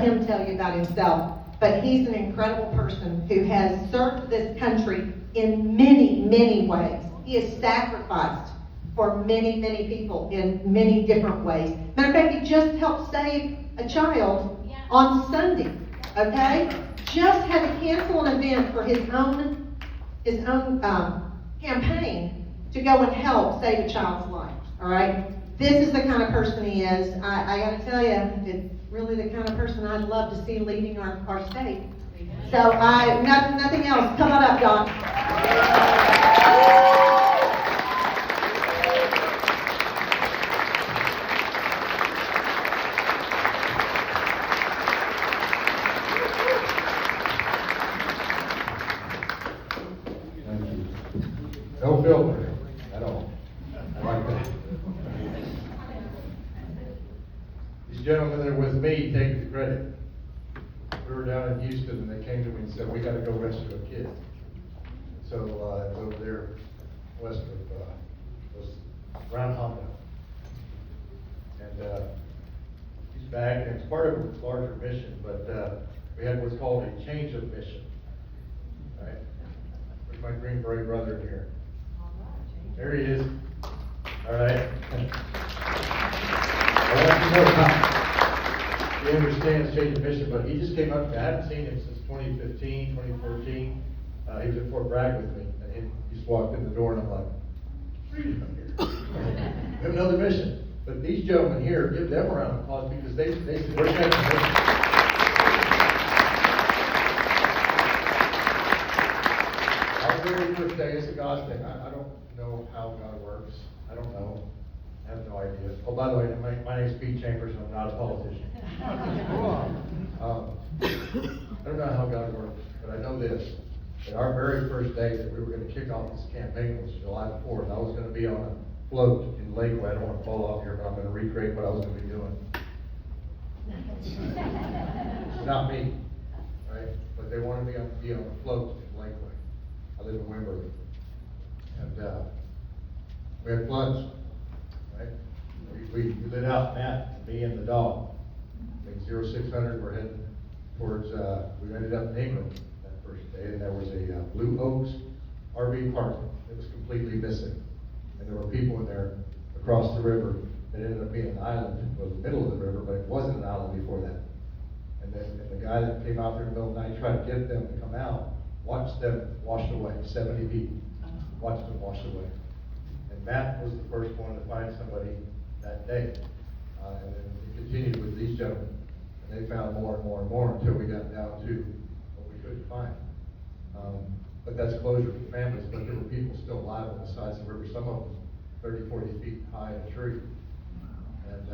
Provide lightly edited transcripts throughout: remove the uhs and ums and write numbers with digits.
him tell you about himself. But he's an incredible person who has served this country in many, many ways. He has sacrificed for many, many people in many different ways. Matter of fact, he just helped save a child on Sunday. Okay? Just had to cancel an event for his own campaign to go and help save a child's life. All right? This is the kind of person he is. I got to tell you, it's really the kind of person I'd love to see leading our state. So nothing else. Come on up, Don. No filter at all. I like that. These gentlemen that are with me take the credit. We were down in Houston and they came to me and said, we got to go rescue a kid. So it's over there west of was around Honda. And he's back, and it's part of a larger mission, but we had what's called a change of mission. Right? Where's my Green Beret brother in here? There he is. All right. I want you to know how he understands change of mission, but he just came up to me. I haven't seen him since 2015, 2014. He was at Fort Bragg with me, and he just walked in the door, and I'm like, what are you doing here? We have another mission. But these gentlemen here, give them a round of applause because they said, we're changing the mission. Our very first day, it's a God thing. I don't know how God works. I don't know. I have no idea. Oh, by the way, my name is Pete Chambers, and I'm not a politician. I don't know how God works, but I know this. That our very first day that we were going to kick off this campaign was July the 4th. I was going to be on a float in Lakeway. I don't want to fall off here, but I'm going to recreate what I was going to be doing. Not me, right? But they wanted me to be on a float in Lakeway. I live in Wimberley. And we had floods, right? We lit out Matt, me and the dog. I think 0600, we're heading towards, we ended up in Ingram that first day, and there was a Blue Oaks RV park that was completely missing. And there were people in there across the river that ended up being an island. It was the middle of the river, but it wasn't an island before that. And the guy that came out there in the middle of the night tried to get them to come out, watched them wash away, 70 people. Watched them wash away. And Matt was the first one to find somebody that day. And then it continued with these gentlemen. And they found more and more and more until we got down to what we couldn't find. But that's closure for families, but there were people still alive on the sides of the river, some of them 30, 40 feet high in a tree. And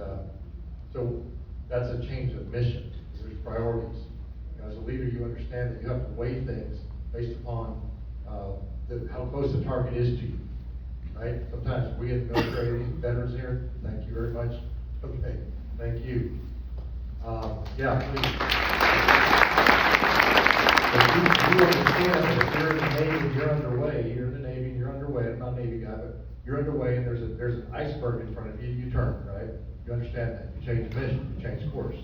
so that's a change of mission. There's priorities. As a leader, you understand that you have to weigh things based upon how close the target is to you, right? Sometimes we in the military, these veterans here, thank you very much. Okay, thank you. Yeah, please. But you understand that if you're in the Navy, you're underway. You're in the Navy, you're underway. I'm not a Navy guy, but you're underway, and there's an iceberg in front of you. You turn, right? You understand that. You change mission. You change course.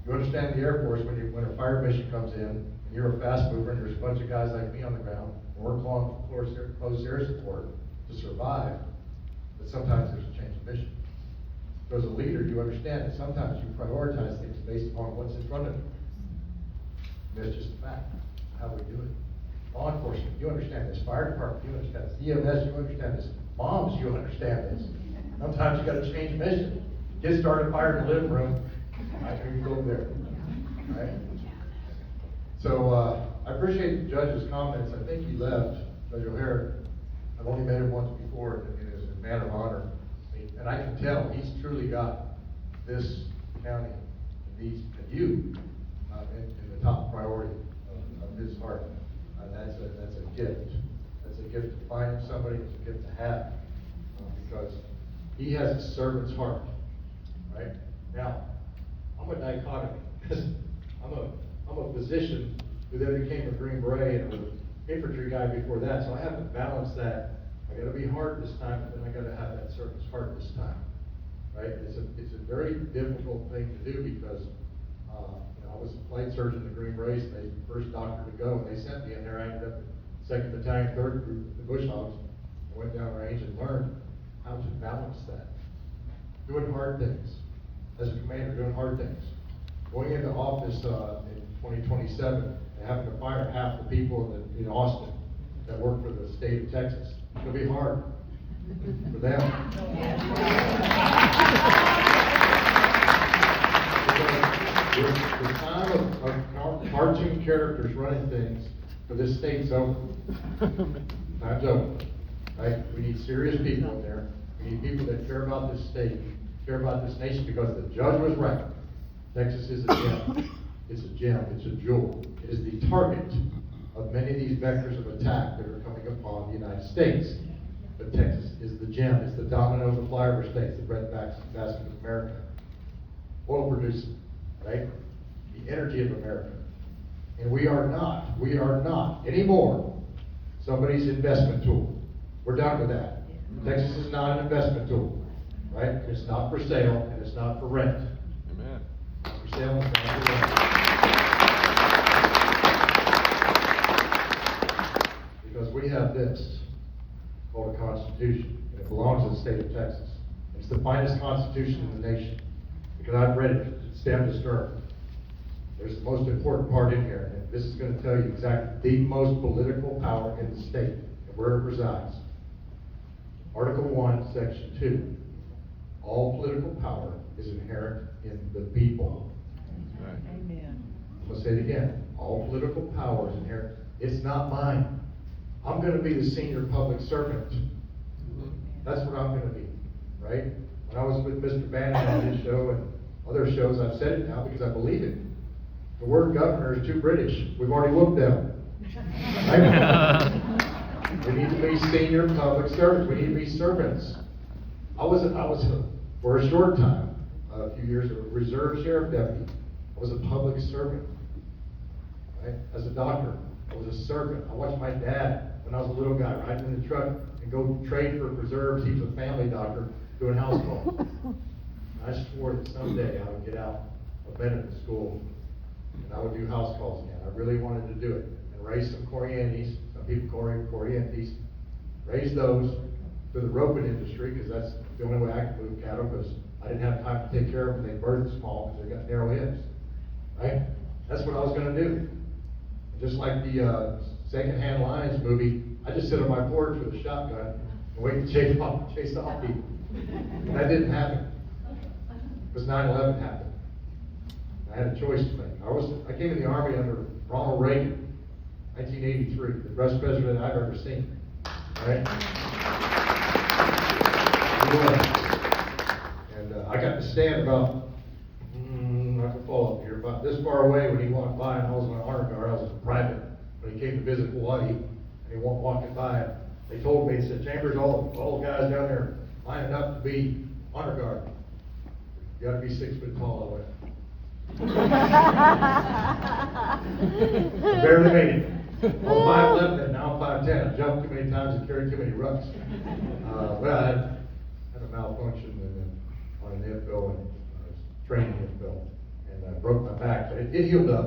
You understand the Air Force when a fire mission comes in, and you're a fast mover, and there's a bunch of guys like me on the ground, and we're calling for close air support to survive. But sometimes there's a change of mission. So as a leader, you understand that sometimes you prioritize things based upon what's in front of you. And that's just a fact of how we do it. Law enforcement, you understand this. Fire department, you understand this. EMS, you understand this. Moms, you understand this. Sometimes you got to change mission. Kids started a fire in the living room. I can go there, right? So I appreciate the judge's comments. I think he left, Judge O'Hare. I've only met him once before, and it is a man of honor. And I can tell he's truly got this county and you in the top priority of his heart. That's a gift. That's a gift to find somebody. It's a gift to have because he has a servant's heart. Right now, I'm a dichotomy because I'm a physician who then became a Green Beret and an infantry guy before that. So I have to balance that. I got to be hard this time, but then I got to have that servant's heart this time. Right? It's a very difficult thing to do because I was flight surgeon in the Green Berets, and they first doctor to go, and they sent me in there. I ended up 2nd Battalion, 3rd Group, the Bush Hogs. I went down range and learned how to balance that. Doing hard things. As a commander, doing hard things. Going into office in 2027 and having to fire half the people in Austin that work for the state of Texas. It'll be hard for them. The time of cartoon characters running things for this state's over. Time's over. Right? We need serious people in there. We need people that care about this state, care about this nation, because the judge was right. Texas is a gem. It's a gem. It's a jewel. It is the target of many of these vectors of attack that are coming upon the United States. But Texas is the gem. It's the domino of the flyover states, the breadbasket of America. Oil producing, right? The energy of America. And we are not anymore somebody's investment tool. We're done with that. Texas is not an investment tool, right? It's not for sale and it's not for rent. Amen. It's for sale and it's not for rent. Because we have this called a Constitution, and it belongs to the state of Texas. It's the finest Constitution in the nation. Because I've read it, stem to stern. There's the most important part in here, and this is going to tell you exactly the most political power in the state and where it resides. Article 1, Section 2. All political power is inherent in the people. Right. Amen. I'm going to say it again. All political power is inherent. It's not mine. I'm going to be the senior public servant. That's what I'm going to be, right? When I was with Mr. Bannon on his show and other shows, I've said it now because I believe it. The word governor is too British. We've already looked at them. Right? We need to be senior public servants. We need to be servants. I was for a short time, a few years, a reserve sheriff deputy. I was a public servant. Right? As a doctor, I was a servant. I watched my dad, when I was a little guy, riding in the truck and go trade for preserves. He was a family doctor doing house calls. I swore that someday I would get out of medical school and I would do house calls again. I really wanted to do it and raise some Coriantes. Some people call it Coriantes. Raise those to the roping industry, because that's the only way I could move cattle, because I didn't have time to take care of them. They birth small because they got narrow hips. Right? That's what I was going to do. Just like the Secondhand Lions movie, I just sit on my porch with a shotgun and wait to chase off people. That didn't happen. Because 9/11 happened. I had a choice to make. I came in the Army under Ronald Reagan, 1983, the best president I've ever seen. Right? He was. And I got to stand about, I can fall up here, about this far away when he walked by, and I was on honor guard. I was a private. When he came to visit Hawaii, and he walking by, they told me, they said, Chambers, all the guys down there lining up to be honor guard. You gotta be 6 foot tall, I barely made it. I was 5'11", and now I'm 5'10". I jumped too many times and carried too many rucks. But I had a malfunction on an info, and training info, and I broke my back, but it healed up.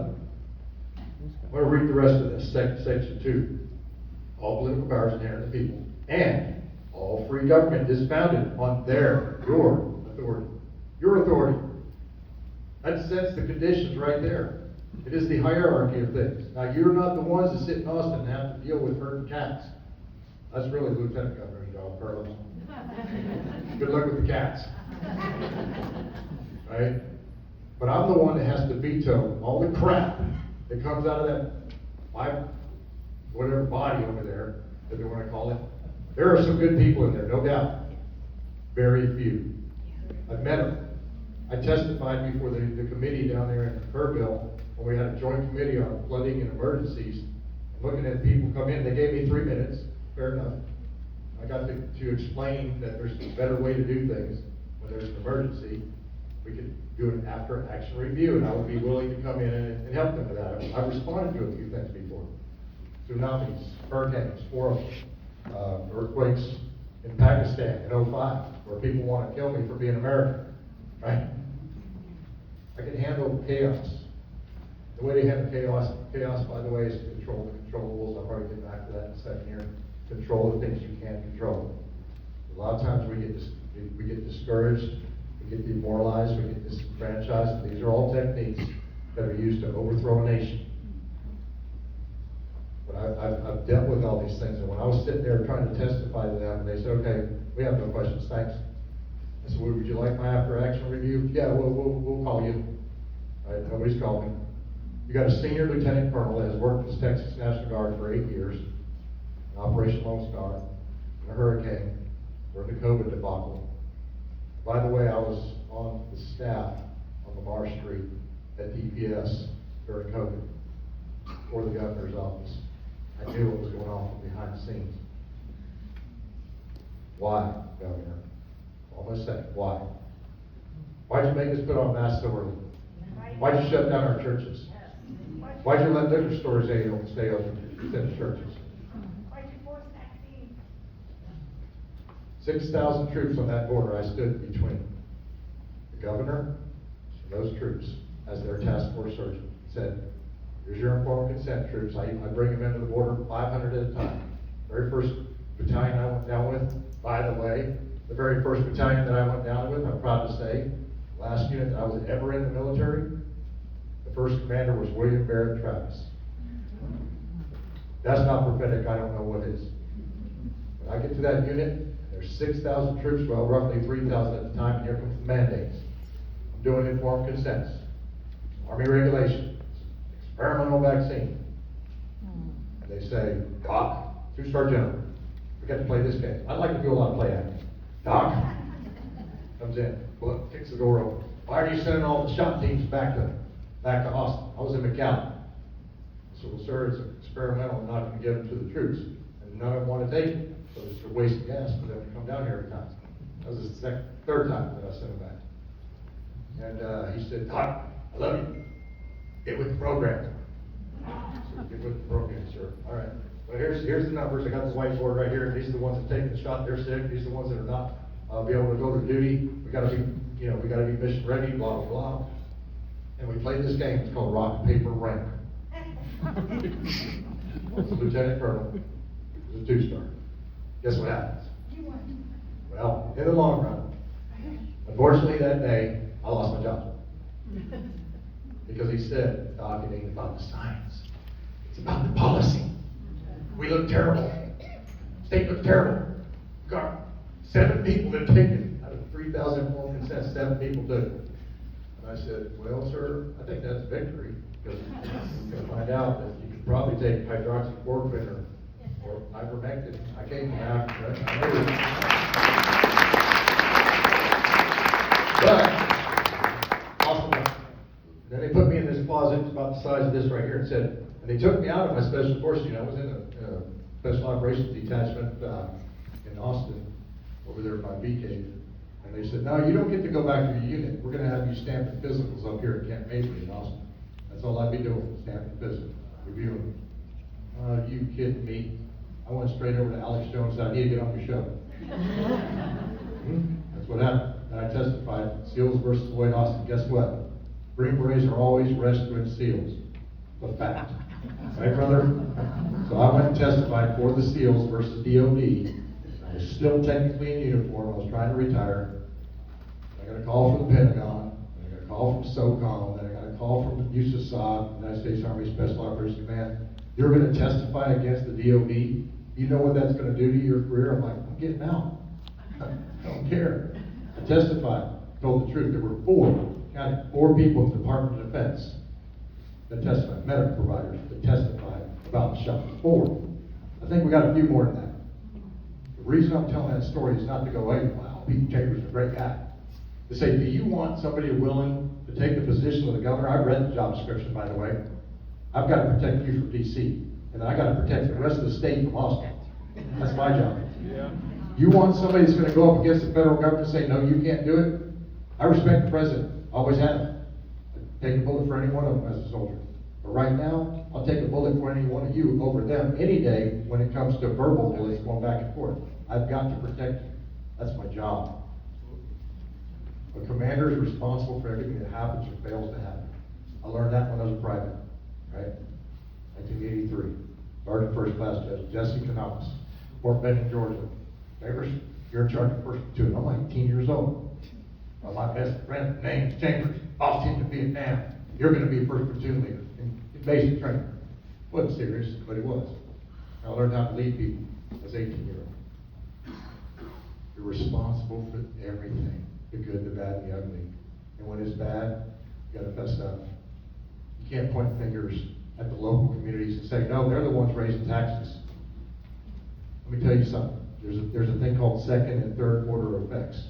I'm going to read the rest of this, section 2. All political powers inherent in the people, and all free government is founded on your authority. Your authority. That sets the conditions right there. It is the hierarchy of things. Now, you're not the ones that sit in Austin and have to deal with herding cats. That's really the Lieutenant Governor's job, Carlos. Good luck with the cats. Right? But I'm the one that has to veto all the crap that comes out of that whatever body over there that they want to call it. There are some good people in there, no doubt. Very few. I've met them. I testified before the committee down there in Kerrville when we had a joint committee on flooding and emergencies. And looking at people come in, they gave me 3 minutes. Fair enough. I got to explain that there's a better way to do things when there's an emergency. We could do an after-action review, and I would be willing to come in and help them with that. I've responded to a few things before. Tsunamis, hurricanes, 4 of them, earthquakes in Pakistan in 2005, where people want to kill me for being American, right? I can handle chaos. The way they handle chaos, by the way, is to control the controllables. I'll probably get back to that in a second here. Control the things you can control. A lot of times we get discouraged, we get demoralized, we get disenfranchised. These are all techniques that are used to overthrow a nation. But I've dealt with all these things, and when I was sitting there trying to testify to them, they said, okay, we have no questions, thanks. I said, well, would you like my after-action review? Yeah, we'll call you. All right, nobody's called me. You got a senior lieutenant colonel that has worked with the Texas National Guard for 8 years, in Operation Lone Star, in a hurricane, during the COVID debacle. By the way, I was on the staff on Lamar Street at DPS during COVID, for the governor's office. I knew what was going on from behind the scenes. Why, Governor? Almost say, why? Why'd you make us put on masks so early? Why'd you shut down our churches? Why'd you let liquor stores stay open instead of churches? Why'd you force vaccines? 6,000 troops on that border. I stood between the governor and those troops as their task force surgeon. Said, here's your informed consent troops. I bring them into the border 500 at a time. Very first battalion I went down with, by the way, the very first battalion that I went down with, I'm proud to say, last unit that I was ever in the military, the first commander was William Barrett Travis. That's not prophetic, I don't know what is. When I get to that unit, there's 6,000 troops, well, roughly 3,000 at the time, and here comes the mandates. I'm doing informed consents, Army regulation, experimental vaccine. And they say, Doc, 2-star general, we got to play this game. I'd like to do a lot of play acting. Doc comes in, look, kicks the door open. Why are you sending all the shot teams back to Austin? I was in McAllen. So, well, sir, it's experimental. I'm not going to give them to the troops. And none of them want to take it. So it's a waste of gas for them to come down here every time. That was the third time that I sent him back. And he said, Doc, I love you. Get with the program. So get with the program, sir. All right. Well, here's the numbers. I got the whiteboard right here. These are the ones that take the shot. They're sick. These are the ones that are not be able to go to duty. We got to be, we got to be mission ready. Blah blah blah. And we played this game. It's called rock paper rank. It's a lieutenant colonel. It was a 2-star. Guess what happens? You won. Well, in the long run, unfortunately that day, I lost my job. Because he said, Doc, it ain't about the science. It's about the policy. We look terrible. State looks terrible. Got 7 people that taken out of 3,000 informed consents, 7 people took it. And I said, well, sir, I think that's victory. Because you're going to find out that you can probably take hydroxychloroquine or ivermectin. I came from Africa. I knew it. But, also, then they put me in this closet, it's about the size of this right here, and said, and they took me out of my special forces unit. I was in a special operations detachment in Austin, over there by B Cave. And they said, no, you don't get to go back to your unit. We're going to have you stamping physicals up here at Camp Mabry in Austin. That's all I'd be doing, stamping physical, reviewing. You kidding me? I went straight over to Alex Jones and said, I need to get on your show. That's what happened. And I testified, SEALs versus Lloyd Austin. Guess what? Green Berets are always rescuing SEALs. The fact. Right, brother? So I went and testified for the SEALs versus DOD. I was still technically in uniform. I was trying to retire. I got a call from the Pentagon. I got a call from SOCOM. Then I got a call from USASOC, United States Army Special Operations Command. You're going to testify against the DOD? You know what that's going to do to your career? I'm like, I'm getting out. I don't care. I testified, told the truth. There were 4 people in the Department of Defense that testified, medical providers that testified about the shot. 4. I think we got a few more than that. The reason I'm telling that story is not to go, hey, wow, Pete Chambers is a great guy. To say, do you want somebody willing to take the position of the governor? I've read the job description, by the way. I've got to protect you from D.C. and then I got to protect the rest of the state from Austin. That's my job. Yeah. You want somebody that's going to go up against the federal government and say, no, you can't do it? I respect the president. Always have. I'd take a bullet for any one of them as a soldier. But right now, I'll take a bullet for any one of you over them any day when it comes to verbal bullets going back and forth. I've got to protect you. That's my job. A commander is responsible for everything that happens or fails to happen. I learned that when I was a private. class judge, Jesse Canonis, Fort Benning, Georgia. Chambers, you're in charge of first platoon. I'm like 18 years old. Well, my best friend, name's Chambers, lost him to Vietnam. You're gonna be first platoon leader in basic training. Wasn't serious, but it was. I learned how to lead people as 18-year-old. You're responsible for everything, the good, the bad, and the ugly. And when it's bad, you gotta fess up. You can't point fingers at the local communities and say, no, they're the ones raising taxes. Let me tell you something. There's a thing called second and third order effects.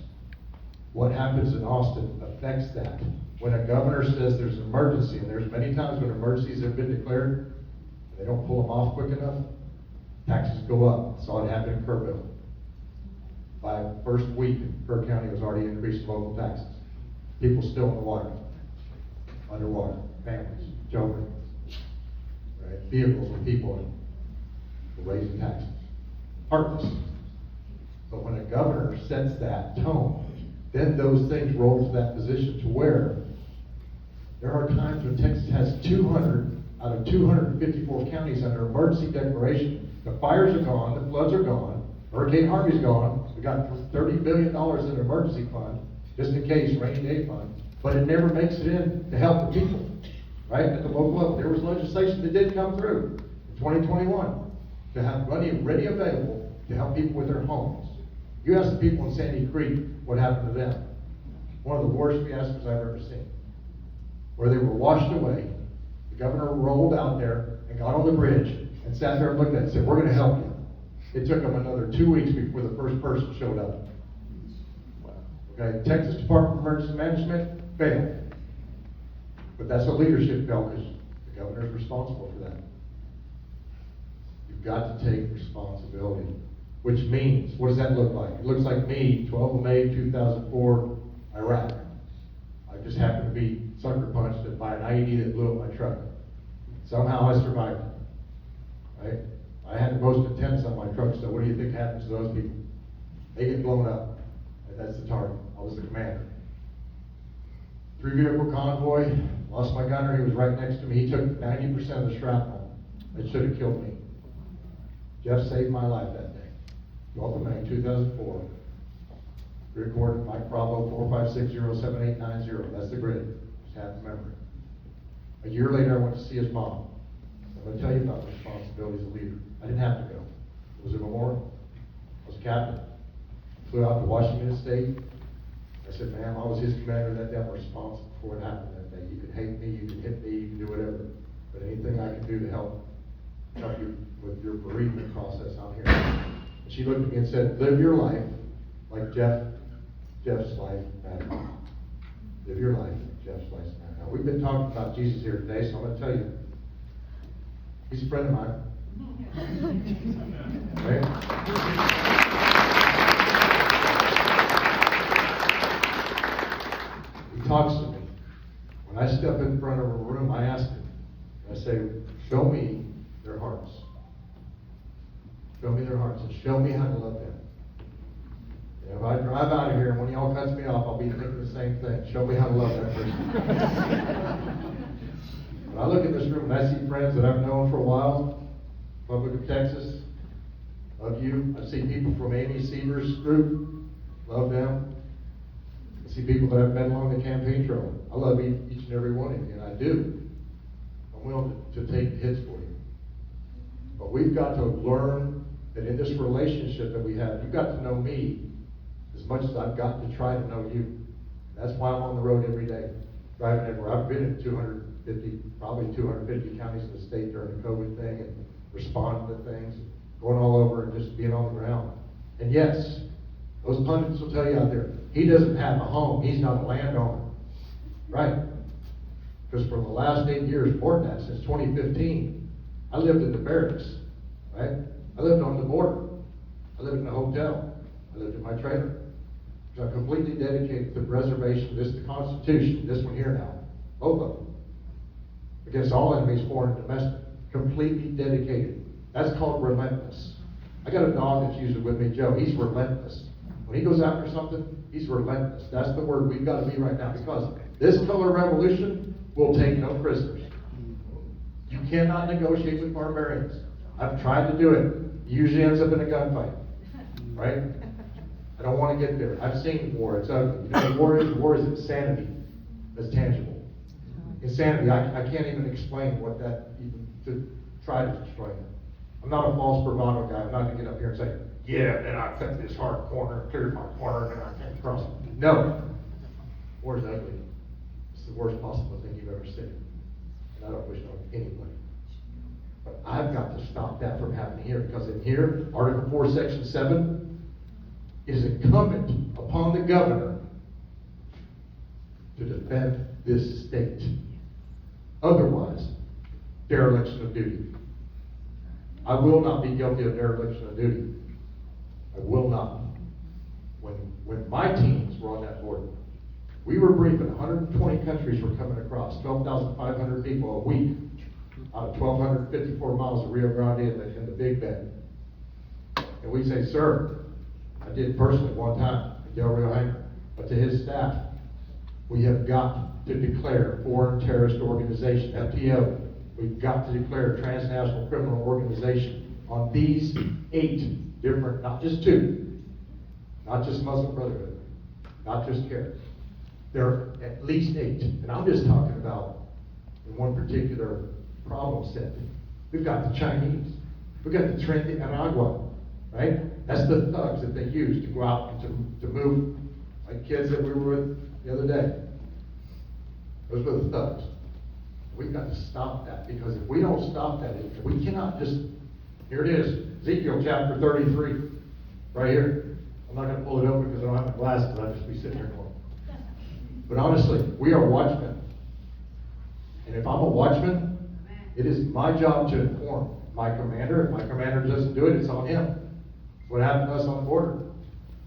What happens in Austin affects that. When a governor says there's an emergency, and there's many times when emergencies have been declared, and they don't pull them off quick enough, taxes go up. Saw it happen in Kerrville. By first week, Kerr County was already increasing local taxes. People still in the water, underwater, families, children, right? Vehicles with people in them, for raising taxes. Heartless. But when a governor sets that tone, then those things roll to that position to where there are times when Texas has 200 out of 254 counties under emergency declaration. The fires are gone, the floods are gone, Hurricane Harvey's gone. We got $30 billion in an emergency fund, just in case, rainy day fund, but it never makes it in to help the people, right? At the local level, there was legislation that did come through in 2021 to have money ready available to help people with their homes. You ask the people in Sandy Creek what happened to them. One of the worst fiascos I've ever seen. Where they were washed away. The governor rolled out there and got on the bridge and sat there and looked at it and said, we're going to help you. It took them another 2 weeks before the first person showed up. Okay, Texas Department of Emergency Management failed. But that's what leadership felt, because the governor is responsible for that. You've got to take responsibility. Which means, what does that look like? It looks like me, 12 of May 2004, Iraq. I just happened to be sucker punched by an IED that blew up my truck. Somehow I survived it, right? I had the most attempts on my truck, so what do you think happens to those people? They get blown up, and that's the target. I was the commander. 3-vehicle convoy, lost my gunner, he was right next to me. He took 90% of the shrapnel that should have killed me. Jeff saved my life that day. 12th of May 2004. Record Mike Bravo 456078890. That's the grid. Just have to remember it. A year later, I went to see his mom. I'm going to tell you about the responsibility as a leader. I didn't have to go. It was a memorial. I was a captain. Flew out to Washington State. I said, ma'am, I was his commander that day. I'm responsible for what happened that day. You can hate me, you can hit me, you can do whatever. But anything I can do to help you with your bereavement process, I'm here. And she looked at me and said, live your life like Jeff's life mattered. Live your life like Jeff's life mattered. Now, we've been talking about Jesus here today, so I'm going to tell you, he's a friend of mine. Right? He talks to me. When I step in front of a room, I ask him, I say, show me their hearts. Show me their hearts and show me how to love them. You know, if I drive out of here and when y'all cuts me off, I'll be thinking the same thing. Show me how to love that person. When I look at this room and I see friends that I've known for a while, Republic of Texas, love you. I see people from Amy Seaver's group, love them. I see people that I've met along the campaign trail. I love each and every one of you, and I do. I'm willing to take the hits for you. But we've got to learn that in this relationship that we have, you've got to know me as much as I've got to try to know you. That's why I'm on the road every day, driving everywhere. I've been in 250 counties in the state during the COVID thing and responding to things, going all over and just being on the ground. And yes, those pundits will tell you out there, he doesn't have a home, he's not a landowner. Right? Because for the last 8 years, more than that, since 2015, I lived in the barracks, right? I lived on the border. I lived in a hotel. I lived in my trailer. So I'm completely dedicated to the preservation of the Constitution, this one here now, both of them, against all enemies, foreign and domestic. Completely dedicated. That's called relentless. I got a dog that's usually with me, Joe. He's relentless. When he goes after something, he's relentless. That's the word we've got to be right now, because this color revolution will take no prisoners. You cannot negotiate with barbarians. I've tried to do it. Usually ends up in a gunfight, right? I don't want to get there. I've seen war. It's ugly. You know what war is? War is insanity that's tangible. Insanity. I can't even explain what that even to try to explain it. I'm not a false bravado guy. I'm not going to get up here and say, yeah, then I cut this hard corner, cleared my corner, and then I came across it. No. War is ugly. It's the worst possible thing you've ever seen. And I don't wish it on anybody. But I've got to stop that from happening here, because in here, Article 4, Section 7, it is incumbent upon the governor to defend this state. Otherwise, dereliction of duty. I will not be guilty of dereliction of duty. I will not. When my teams were on that border, we were briefing 120 countries were coming across, 12,500 people a week out of 1,254 miles of Rio Grande in the Big Bend. And we say, sir, I did personally one time at Del Rio Hangar, but to his staff, we have got to declare foreign terrorist organization, FTO. We've got to declare a transnational criminal organization on these 8 different, not just 2, not just Muslim Brotherhood, not just CARE. There are at least 8, and I'm just talking about in one particular problem set. We've got the Chinese, we've got the Tren de Aragua, right? That's the thugs that they use to go out and to move, like kids that we were with the other day. Those were the thugs. We've got to stop that, because if we don't stop that, we cannot just, here it is, Ezekiel chapter 33, right here. I'm not going to pull it open because I don't have my glasses, I'll just be sitting here going. But honestly, we are watchmen. And if I'm a watchman, it is my job to inform my commander. If my commander doesn't do it, it's on him. It's what happened to us on the border.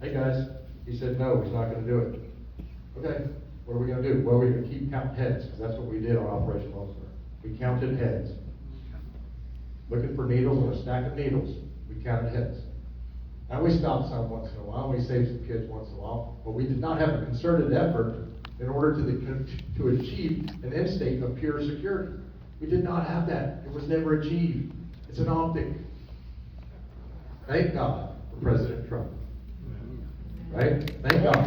Hey guys, he said no, he's not going to do it. Okay, what are we going to do? Well, we're going to keep counting heads, because that's what we did on Operation Lone Star. We counted heads. Looking for needles on a stack of needles, we counted heads. Now we stopped some once in a while, we saved some kids once in a while, but we did not have a concerted effort in order to achieve an end state of pure security. We did not have that. It was never achieved. It's an optic. Thank God for President Trump. Right? Thank God.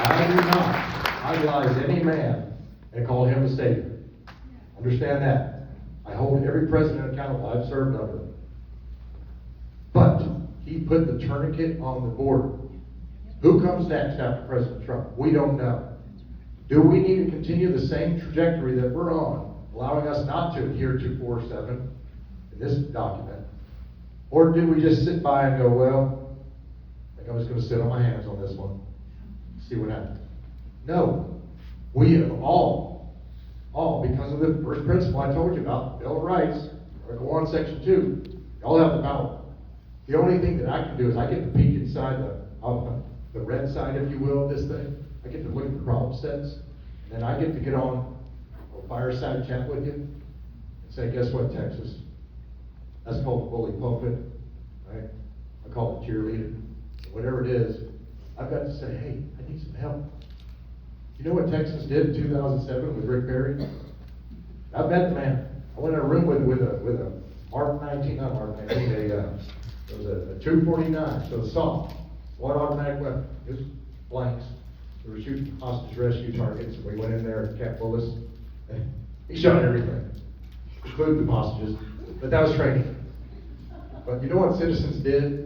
I do not idolize any man and call him a savior. Understand that. I hold every president accountable I've served under. But he put the tourniquet on the border. Who comes next after President Trump? We don't know. Do we need to continue the same trajectory that we're on, allowing us not to adhere to 4.7 in this document? Or do we just sit by and go, well, I think I'm just going to sit on my hands on this one, see what happens? No. We have all, because of the first principle I told you about, Bill of Rights, Article 1, Section 2, y'all have the power. The only thing that I can do is I get to peek inside the red side, if you will, of this thing. I get to look at the problem sets, and then I get to get on a fireside chat with you and say, guess what, Texas? That's called the bully pulpit, right? I call it cheerleader. Whatever it is, I've got to say, hey, I need some help. You know what Texas did in 2007 with Rick Perry? I met the man. I went in a room with a Mark 19, not Mark 19, it was a 249, so the assault, one automatic weapon. It was blanks. We were shooting hostage rescue targets, and we went in there at Camp Bullis, and he shot everything, including the hostages. But that was training. But you know what citizens did?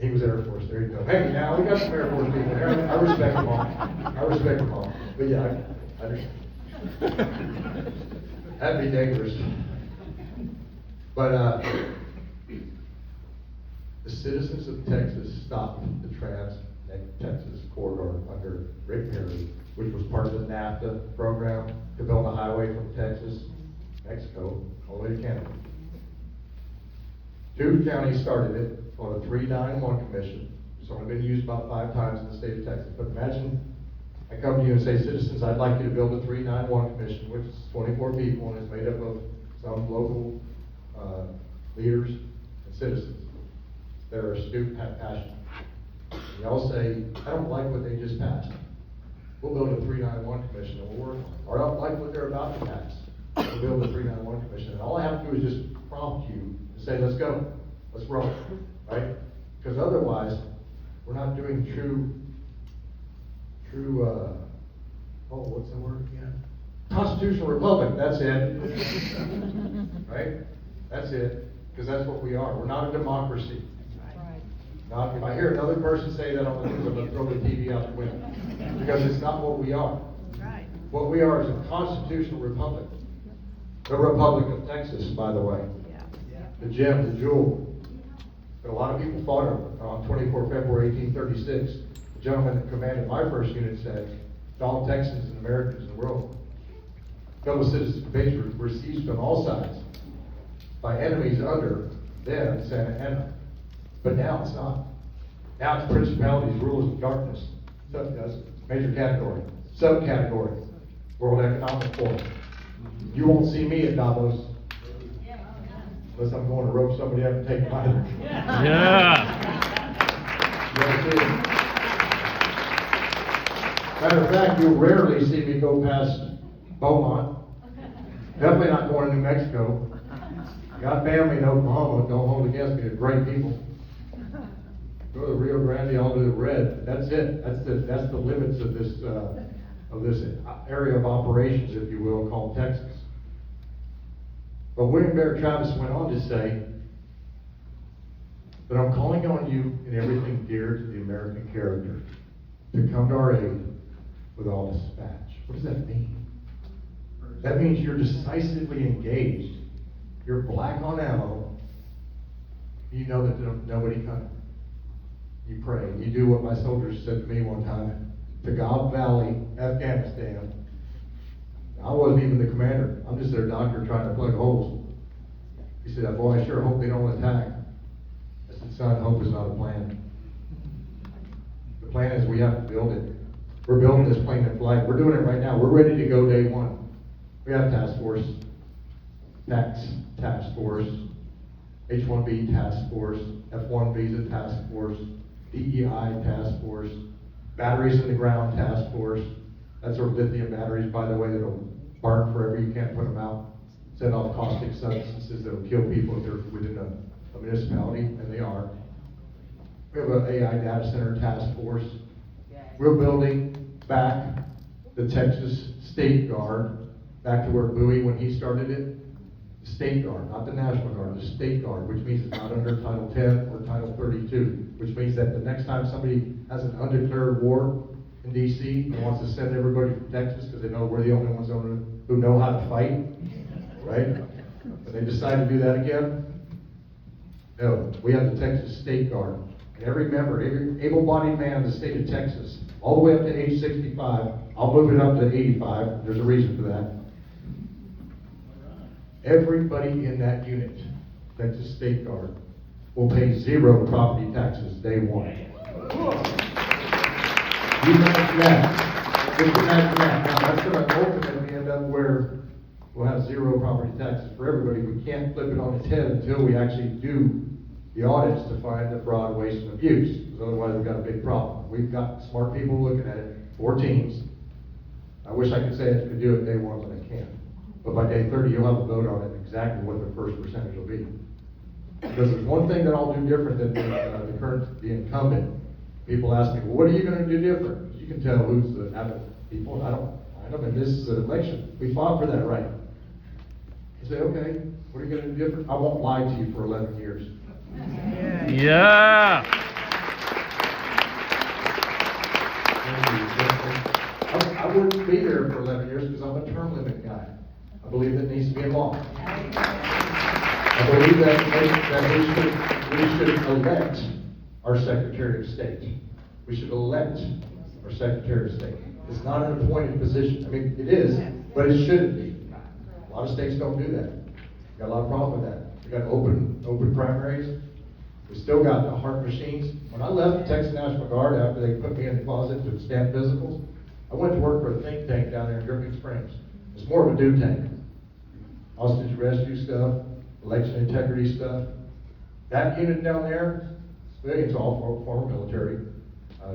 He was Air Force. There you go. Hey, now we got some Air Force people here. I respect them all. I respect them all. But yeah, I understand. That'd be dangerous. But the citizens of Texas stopped the Trans-Texas corridor under Rick Perry, which was part of the NAFTA program to build a highway from Texas, Mexico, all the way to Canada. 2 counties started it on a 391 commission. It's only been used about 5 times in the state of Texas. But imagine I come to you and say, citizens, I'd like you to build a 391 commission, which is 24 people and is made up of some local leaders and citizens that are astute and have passion. And y'all say, I don't like what they just passed. We'll build a 391 commission and we'll work on it. Or I don't like what they're about to pass. build a 391 commission. And all I have to do is just prompt you and say, let's go, let's roll, right? Because otherwise, we're not doing true, what's the word again? Constitutional republic, that's it. Right? That's it, because that's what we are. We're not a democracy. Not, if I hear another person say that on the news, I'm going to throw the TV out the window. Because it's not what we are. Right. What we are is a constitutional republic. The Republic of Texas, by the way. The gem, the jewel. But a lot of people fought on 24 February 1836. The gentleman that commanded my first unit said, all Texans and Americans in the world, fellow citizens of patriots, were seized on all sides by enemies under then Santa Anna. But now it's not. Now it's principalities, rulers of darkness. Major category. Subcategory. World Economic Forum. You won't see me at Davos. Unless I'm going to rope somebody up and take mine. Yeah. You won't see it. Matter of fact, you'll rarely see me go past Beaumont. Definitely not going to New Mexico. Got family in Oklahoma, don't hold against me, they're great people. Go to the Rio Grande, I'll do the red. That's it. That's the limits of this area of operations, if you will, called Texas. But William Barrett Travis went on to say that I'm calling on you in everything dear to the American character to come to our aid with all dispatch. What does that mean? That means you're decisively engaged. You're black on ammo. You know that nobody coming. You pray. You do what my soldiers said to me one time. Tagab Valley, Afghanistan. I wasn't even the commander. I'm just their doctor trying to plug holes. He said, boy, I sure hope they don't attack. I said, son, hope is not a plan. The plan is we have to build it. We're building this plane in flight. We're doing it right now. We're ready to go day one. We have task force, tax task force, H-1B task force, F-1 visa task force, DEI task force, batteries in the ground task force. That's our lithium batteries, by the way, that'll burn forever. You can't put them out. Set off caustic substances that'll kill people if they're within a municipality, and they are. We have an AI data center task force. We're building back the Texas State Guard, back to where Bowie, when he started it, the State Guard, not the National Guard, the State Guard, which means it's not under Title 10 or Title 32, which means that the next time somebody has an undeclared war in D.C. and wants to send everybody from Texas because they know we're the only ones who know how to fight, right? But they decide to do that again? No, we have the Texas State Guard. And every member, every able-bodied man in the state of Texas, all the way up to age 65, I'll move it up to 85, there's a reason for that. Everybody in that unit, Texas State Guard, will pay 0 property taxes day one. You imagine that. Just imagine that. Now, that's going to ultimately end up where we'll have 0 property taxes for everybody. We can't flip it on its head until we actually do the audits to find the fraud, waste, and abuse. Because otherwise, we've got a big problem. We've got smart people looking at it, 4 teams. I wish I could say I could do it day one, but I can't. But by day 30, you'll have a vote on it, exactly what the first percentage will be. Because there's one thing that I'll do different than the incumbent. People ask me, well, what are you going to do different? You can tell who's the people. I don't mean this is an election. We fought for that right. You say, okay, what are you going to do different? I won't lie to you for 11 years. Yeah. I wouldn't be there for 11 years because I'm a term limit guy. I believe it needs to be in law. I believe that we should elect our Secretary of State. We should elect our Secretary of State. It's not an appointed position. I mean, it is, but it shouldn't be. A lot of states don't do that. Got a lot of problem with that. We got open primaries. We still got the heart machines. When I left the Texas National Guard after they put me in the closet to stamp physicals, I went to work for a think tank down there in Dripping Springs. It's more of a do tank. Hostage rescue stuff, election integrity stuff. That unit down there, it's all former military,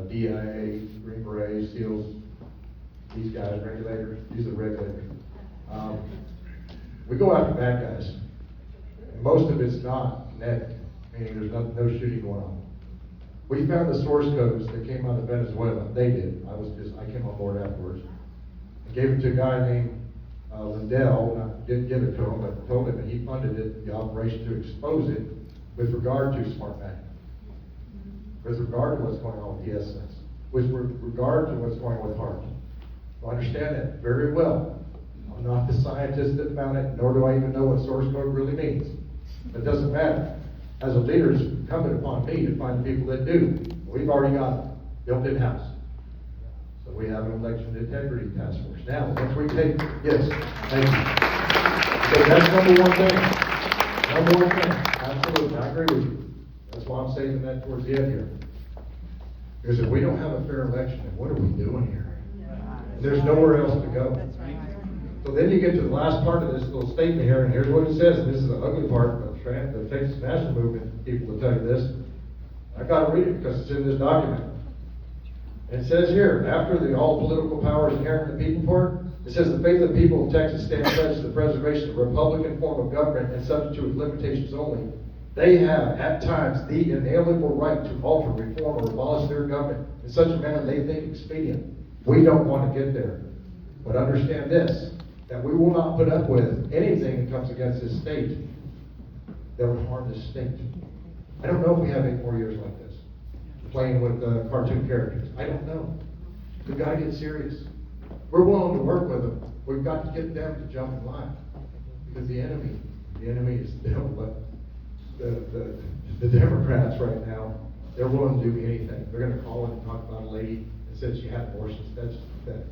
DIA, Green Berets, SEALs, these guys, regulators, these are the regulators. we go after bad guys. And most of it's not negative, meaning there's no shooting going on. We found the source codes that came out of Venezuela. They did. I came on board afterwards. I gave it to a guy named Lindell, and I didn't give it to him, but told him that he funded it, the operation to expose it with regard to Smart Magnet. With regard to what's going on with ESS. With regard to what's going on with HART. I understand that very well. I'm not the scientist that found it, nor do I even know what source code really means. It doesn't matter. As a leader, it's incumbent upon me to find the people that do. We've already got a built-in house. So we have an election integrity task force. Now, once we take, yes, thank you. So that's number one thing. Number one thing, absolutely, I agree with you. That's why I'm saving that towards the end here. Because if we don't have a fair election, then what are we doing here? And there's nowhere else to go. So then you get to the last part of this little statement here, and here's what it says, and this is the ugly part of the Texas National Movement people will tell you this. I gotta read it because it's in this document. And it says here, after the all political power is inherent in the people part, it says the faith of the people of Texas stand pledged to the preservation of a Republican form of government and subject to its limitations only. They have, at times, the inalienable right to alter, reform, or abolish their government in such a manner they think expedient. We don't want to get there. But understand this, that we will not put up with anything that comes against this state that would harm this state. I don't know if we have 8 more years like this, playing with cartoon characters. I don't know. We've got to get serious. We're willing to work with them. We've got to get them to jump in line. Because the enemy is them. But the Democrats right now, they're willing to do anything. They're going to call and talk about a lady that said she had abortions. That's pathetic.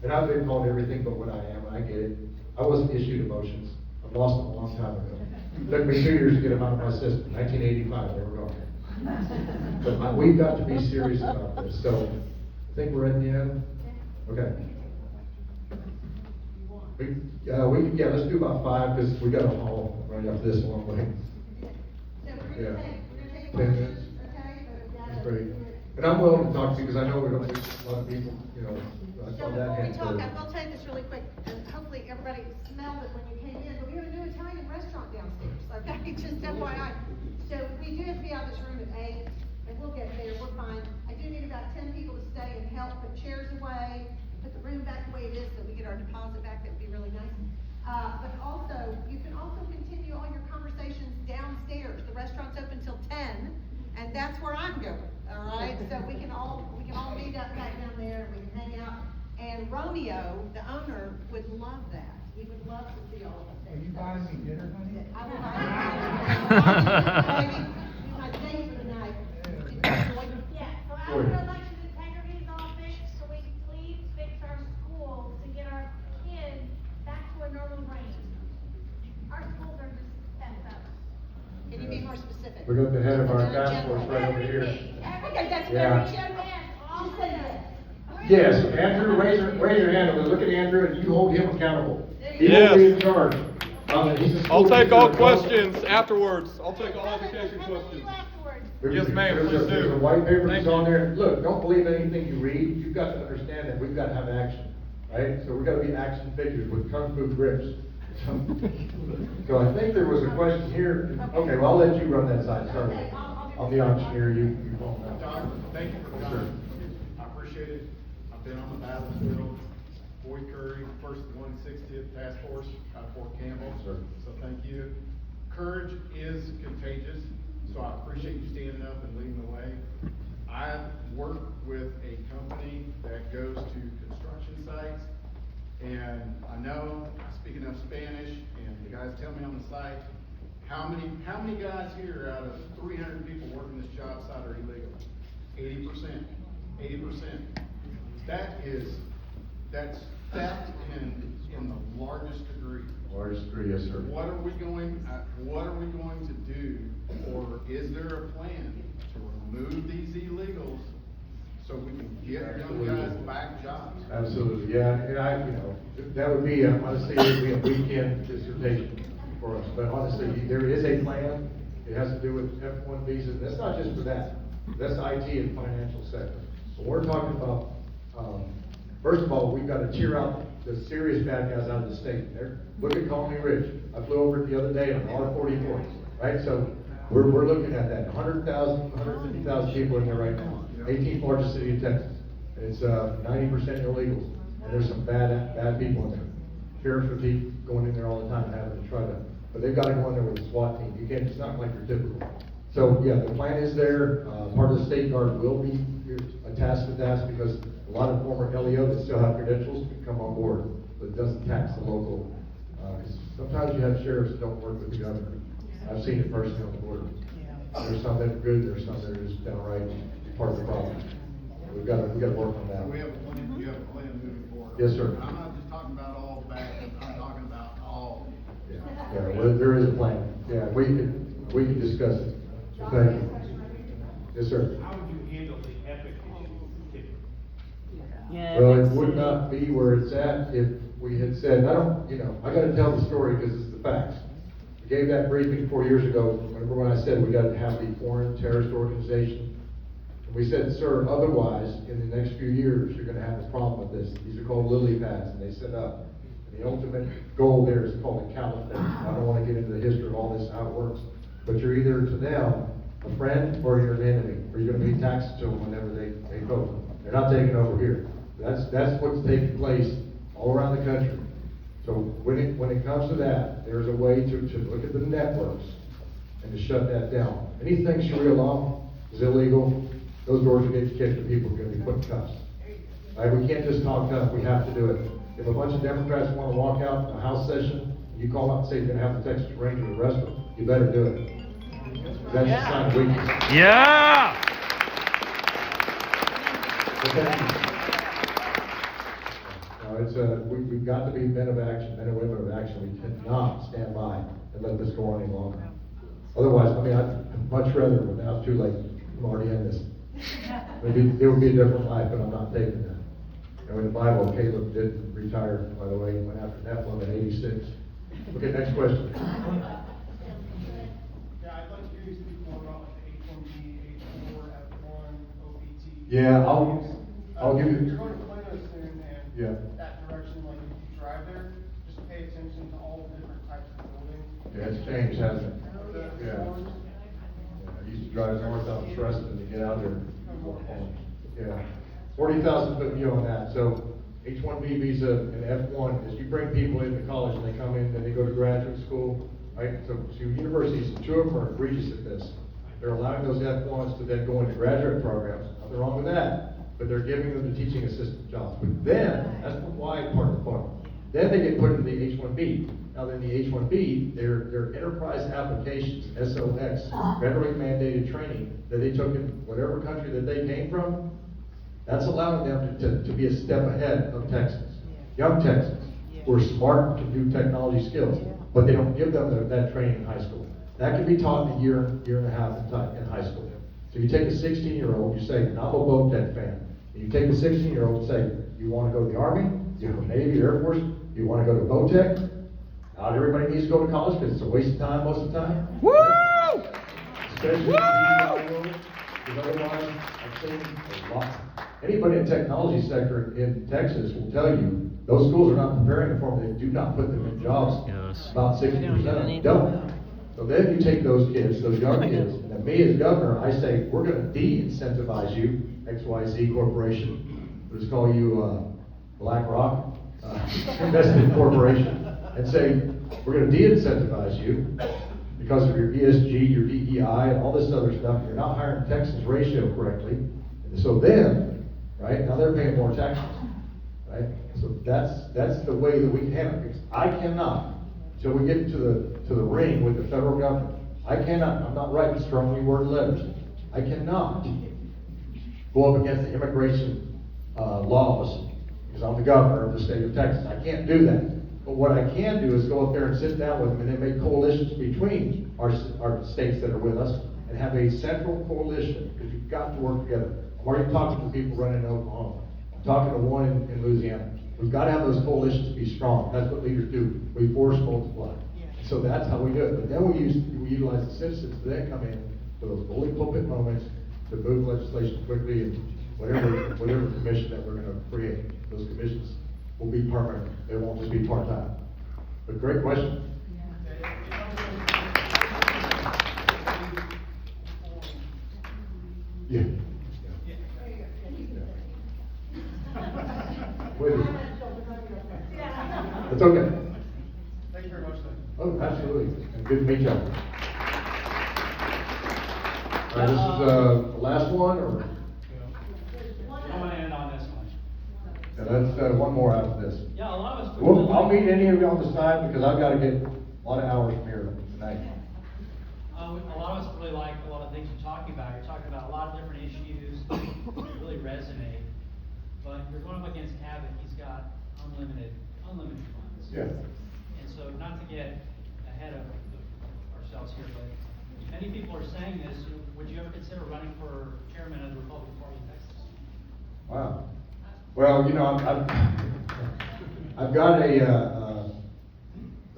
And I've been called everything but what I am, and I get it. I wasn't issued emotions. I've lost them a long time ago. It took me 2 years to get them out of my system. 1985, they were gone. But we've got to be serious about this. So, I think we're at the end. Okay. Let's do about 5 because we got to haul right up this one way. So Yeah. we're gonna take 10 minutes. okay? That's great. And I'm willing to talk to you because I know we don't get a lot of people, you know. I So saw that before we hand talk, first. I will tell you this really quick, and hopefully everybody smelled it when you came in, but we have a new Italian restaurant downstairs, okay, just FYI. So we do have to be out of this room at 8, and we'll get there, we're fine. I do need about 10 people to stay and help put chairs away, put the room back the way it is, so we get our deposit back, that'd be really nice. But also, you can also continue all your conversations downstairs, the restaurant's open till 10, and that's where I'm going, all right? So we can all meet up back down there, and we can hang out. And Romeo, the owner, would love that. He would love to see all of us there. Are you buying me dinner, honey? I will buy you. Be my date for the night. Yeah, so after election integrity is all fixed, so we can please fix our schools to get our kids back to a normal range. Our schools are just messed up. Can you be more specific? We got the head of our Lieutenant task force General. right over here. Okay, that's Yeah. very general. All She said yes. Yes, Andrew, raise your hand. I'm gonna look at Andrew and you hold him accountable. He will Yes. be in charge. He's a school I'll take teacher all that questions afterwards. I'll take all Coming education to questions. you afterwards. Yes, ma'am, There's a- please do. There's a white paper Thank that's on you. there. Look, don't believe anything you read. You've got to understand that we've got to have action, right? So we've got to be action figures with kung fu grips. So I think there was a question here. Okay, well, I'll let you run that side. Sorry. Okay, I'll do I'm the auctioneer, you won't know. John, thank you for the Sure. time. I appreciate it. I've been on the battlefield. Boyd Curry, first 160th Task Force out of Fort Campbell. Sir. So thank you. Courage is contagious, so I appreciate you standing up and leading the way. I work with a company that goes to construction sites, and I know, I speak enough Spanish, and the guys tell me on the site, how many guys here out of 300 people working this job site are illegal? 80%. 80%. That's theft in the largest degree. Largest degree, yes, sir. What are we going to do, or is there a plan to remove these illegals so we can get young guys back jobs? Absolutely, yeah, and that would be, honestly, it would be a weekend dissertation for us, but honestly, there is a plan. It has to do with F1 visas, that's not just for that, that's IT and financial sector. So we're talking about, first of all, we've got to tear out the serious bad guys out of the state. Look at Colony Ridge. I flew over it the other day on R44, right? So we're looking at that, 100,000, 150,000 people in there right now. 18th largest city in Texas. It's 90% illegals, and there's some bad people in there. Sheriff's fatigue going in there all the time, having to try to, but they've got to go in there with a SWAT team. You can't, it's not like your typical. So yeah, the plan is there. Part of the state guard will be attached to that because a lot of former LEO that still have credentials can come on board, but it doesn't tax the local. 'Cause sometimes you have sheriffs that don't work with the governor. I've seen it personally on the border. There's some that are good, there's some that are just downright part of the problem. We've got to work on that. We have a plan, you have a plan moving forward. Yes, sir. I'm not just talking about all the bad, I'm talking about all. Yeah, well, there is a plan. Yeah, we can discuss it. Thank you. Yes, sir. How would you handle the epic issue? Well, it would not be where it's at if we had said, I gotta tell the story because it's the facts. We gave that briefing 4 years ago, remember when I said we gotta have the foreign terrorist organization? And we said, sir, otherwise, in the next few years, you're gonna have a problem with this. These are called lily pads, and they set up. And the ultimate goal there is called a caliphate. I don't wanna get into the history of all this, how it works, but you're either to them a friend or you're an enemy, or you're gonna pay taxes to them whenever they vote. They're not taking over here. That's what's taking place all around the country. So when it comes to that, there's a way to look at the networks and to shut that down. Anything Sharia law is illegal, those doors will get kicked and people are gonna be put in cuffs. All right, we can't just talk tough, we have to do it. If a bunch of Democrats wanna walk out in a House session, you call up and say you're gonna have the Texas Ranger arrest them, you better do it. That's a sign of weakness. Yeah! But thank you. No, we've got to be men of action, men and women of action. We cannot stand by and let this go on any longer. Otherwise, I'd much rather, but now it's too late. I'm already in this. Maybe it would be a different life, but I'm not taking that. And in the Bible, Caleb did retire, by the way, he went after Nephilim at 86. Okay, next question. Yeah, I'd like to hear you speak more about like the H1B, H4, F1, OPT. Yeah, I'll give you. You're going to Plano soon, and Yeah. that direction, like if you drive there, just pay attention to all the different types of buildings. Yeah, it's changed, hasn't it? The Yeah. forms. I used to drive north out of Preston to get out there. Yeah, 40,000 foot view on that. So H-1B visa and F-1, as you bring people into college and they come in and they go to graduate school, right? So universities, two of them are egregious at this. They're allowing those F-1s to then go into graduate programs. Nothing wrong with that, but they're giving them the teaching assistant jobs. But then, that's the why part of the point. Then they get put into the H-1B. Now then the H-1B, they're enterprise applications, SOX, federally mandated training that they took in whatever country that they came from. That's allowing them to be a step ahead of Texans, young Texans, who are smart and can do technology skills, but they don't give them that training in high school. That can be taught in a year and a half in high school. So you take a 16-year-old, you say, I'm a Bowtech fan. And you take a 16-year-old and say, you want to go to the Army, you go to the Navy, Air Force, you want to go to Bowtech? Not everybody needs to go to college because it's a waste of time most of the time. Woo! Especially Woo! because otherwise, I've seen a lot. Anybody in the technology sector in Texas will tell you, those schools are not preparing them for them. They do not put them in jobs. Yes. About 60% of them don't. So then you take those kids, those young kids, and then me as governor, I say, we're gonna de-incentivize you, XYZ Corporation, we'll just call you, BlackRock, Investment Corporation, and say, we're gonna de-incentivize you because of your ESG, your DEI, and all this other stuff. You're not hiring Texans ratio correctly. And so then, right, now they're paying more taxes, right? So that's the way that we can handle it. Because I cannot, until we get to the ring with the federal government, I'm not writing strongly worded letters. I cannot go up against the immigration laws because I'm the governor of the state of Texas. I can't do that. But what I can do is go up there and sit down with them and then make coalitions between our states that are with us and have a central coalition, because you've got to work together. I'm already talking to people running in Oklahoma. I'm talking to one in Louisiana. We've got to have those coalitions be strong. That's what leaders do. We force multiply. So that's how we do it. But then we utilize the citizens to then come in for those bully pulpit moments to move legislation quickly and whatever commission that we're going to create. Those commissions will be permanent. They won't just be part-time. But great question. Yeah. Wait. It's okay. Thank you very much, then. Oh, absolutely. And good to meet you. All right, this is, the last one, or? I'm gonna end on this one. Yeah, that's, one more after this. Yeah, a lot of us. Well, I'll meet any of you on the side, because I've gotta get a lot of hours from here tonight. A lot of us really like a lot of things you're talking about. You're talking about a lot of different issues that really resonate. But you're going up against Cabot, he's got unlimited funds. Yeah. And so not to get ahead of ourselves here, but many people are saying this, would you ever consider running for chairman of the Republican Party in Texas? Wow. Well, you know, I've got a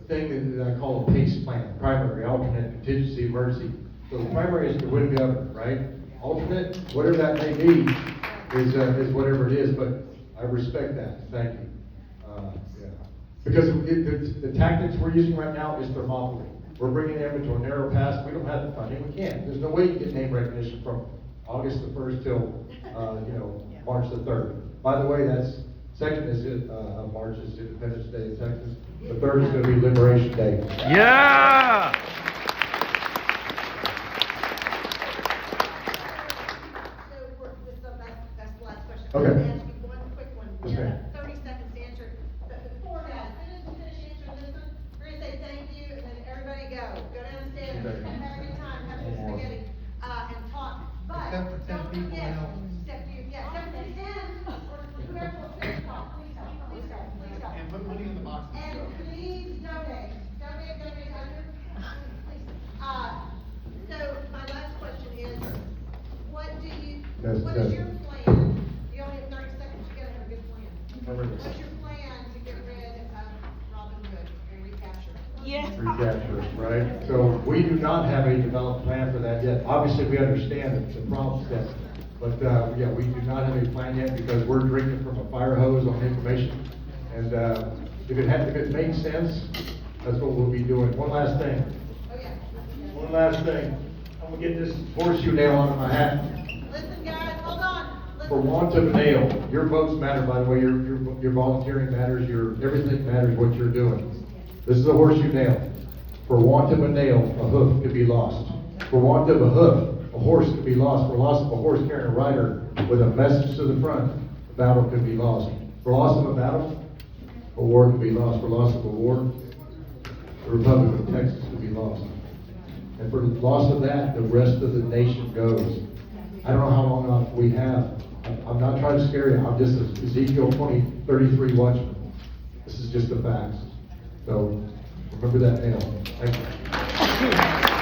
thing that I call a PACE plan, primary, alternate, contingency, emergency. So the primary is the win governor, right? Alternate, whatever that may be, is whatever it is, but I respect that, thank you. Yeah. Because the tactics we're using right now is Thermopylae. We're bringing them into a narrow pass, we don't have the funding, we can't. There's no way you get name recognition from August the 1st till, March the 3rd. By the way, that's, second is of March is Independence Day in Texas. The 3rd is gonna be Liberation Day. Yeah! So that's the last question. Okay. I'm gonna ask you one quick one. Yes, You have ma'am. 30 seconds to answer, but before that, finish answering this one. We're gonna say thank you, and then everybody go. Go downstairs, have a good time, have some spaghetti, and talk. But Except for 10 don't people forget, now. except for 10, or whoever will finish talk, please talk, please talk, please talk. And put money in the box and And stuff. please donate, please. So my last question is, what do you, Yes, what yes. is your plan? You only have 30 seconds, you gotta have a good plan. Remember this. What's your plan to get rid of Robin Hood and recapture? Recapture, right? So we do not have a developed plan for that yet. Obviously, we understand the problem set, but, yeah, we do not have a plan yet because we're drinking from a fire hose on information. And, if it makes sense, that's what we'll be doing. One last thing. Oh, yeah. One last thing. I'm gonna get this horseshoe nail onto my hat. Listen, guys, hold on. For Listen. want of a nail, your votes matter, by the way, your volunteering matters, everything matters what you're doing. This is a horseshoe nail. For want of a nail, a hoof could be lost. For want of a hoof, a horse could be lost. For loss of a horse carrying a rider with a message to the front, a battle could be lost. For loss of a battle, a war could be lost. For loss of a war, the Republic of Texas could be lost. And for the loss of that, the rest of the nation goes. I don't know how long we have. I'm not trying to scare you. I'm just Ezekiel 20:33 watchman. This is just the facts. So remember that nail. Thank you.